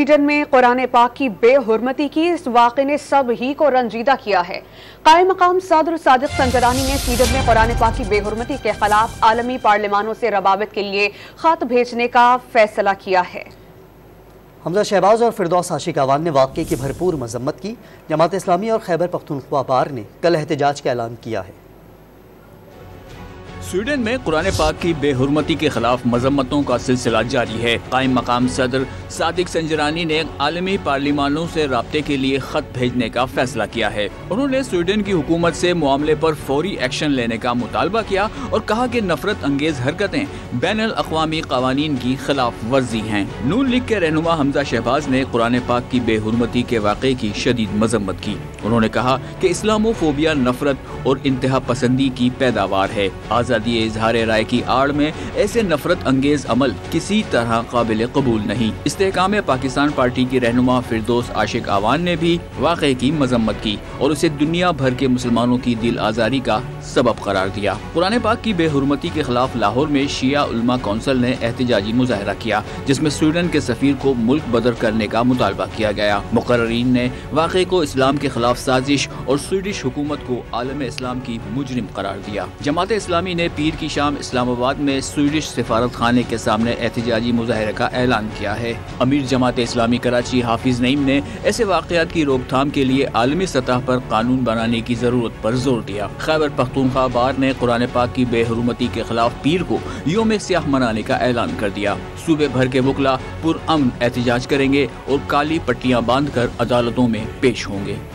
Sweden میں قرآن پاک کی بے حرمتی کی اس واقعے نے سب ہی کو رنجیدہ کیا ہے۔ قائم مقام صدر صادق سنجرانی نے سویڈن میں قرآن پاک کی بے حرمتی کے خلاف عالمی پارلیمانوں سے روابط کے لیے خط بھیجنے کا فیصلہ کیا ہے۔ حمزہ شہباز اور فردوس عاشق اعوان نے واقعے کی بھرپور مذمت کی۔ جماعت اسلامی اور خیبر پختونخوا بار نے کل احتجاج کا اعلان کیا ہے۔ سویڈن میں قرآن پاک کی بے حرمتی کے خلاف مذمتوں کا سلسلہ جاری ہے۔ قائم مقام صدر صادق سنجرانی نے عالمی پارلیمانوں سے رابطے کے لیے خط بھیجنے کا فیصلہ کیا ہے۔ انہوں نے سویڈن کی حکومت سے معاملے پر فوری ایکشن لینے کا مطالبہ کیا اور کہا کہ نفرت انگیز حرکتیں بین الاقوامی قوانین کی خلاف ورزی ہیں۔ نون لیگ کے رہنما حمزہ شہباز نے قرآن پاک کی بے حرمتی کے واقعے کی شدید مذمت کی۔ انہوں نے کہا کہ اسلامو فوبیا نفرت اور انتہا پسندی کی پیداوار ہے۔ آزادی اظہار رائے کی آڑ میں ایسے نفرت انگیز عمل کسی طرح قابل قبول نہیں۔ استحکام پاکستان پارٹی کی رہنما فردوس عاشق اعوان نے بھی واقعے کی مذمت کی اور اسے دنیا بھر کے مسلمانوں کی دل آزاری کا سبب قرار دیا۔ قرآن پاک کی بے حرمتی کے خلاف لاہور میں شیعہ علماء کونسل نے احتجاجی مظاہرہ کیا، جس میں سویڈن کے سفیر کو ملک بدر کرنے کا مطالبہ کیا گیا۔ مقررین نے واقعے کو اسلام کے خلاف سازش اور سویڈش حکومت کو عالم اسلام کی مجرم قرار دیا۔ جماعت اسلامی نے پیر کی شام اسلام آباد میں سویڈش سفارت خانے کے سامنے احتجاجی مظاہرے کا اعلان کیا ہے۔ امیر جماعت اسلامی کراچی حافظ نعیم نے ایسے واقعات کی روک تھام کے لیے عالمی سطح پر قانون بنانے کی ضرورت پر زور دیا۔ خیبر پختونخوا بار نے قرآن پاک کی بے حرمتی کے خلاف پیر کو یوم سیاہ منانے کا اعلان کر دیا۔ صوبے بھر کے وکلا پرامن احتجاج کریں گے اور کالی پٹیاں باندھ کر عدالتوں میں پیش ہوں گے۔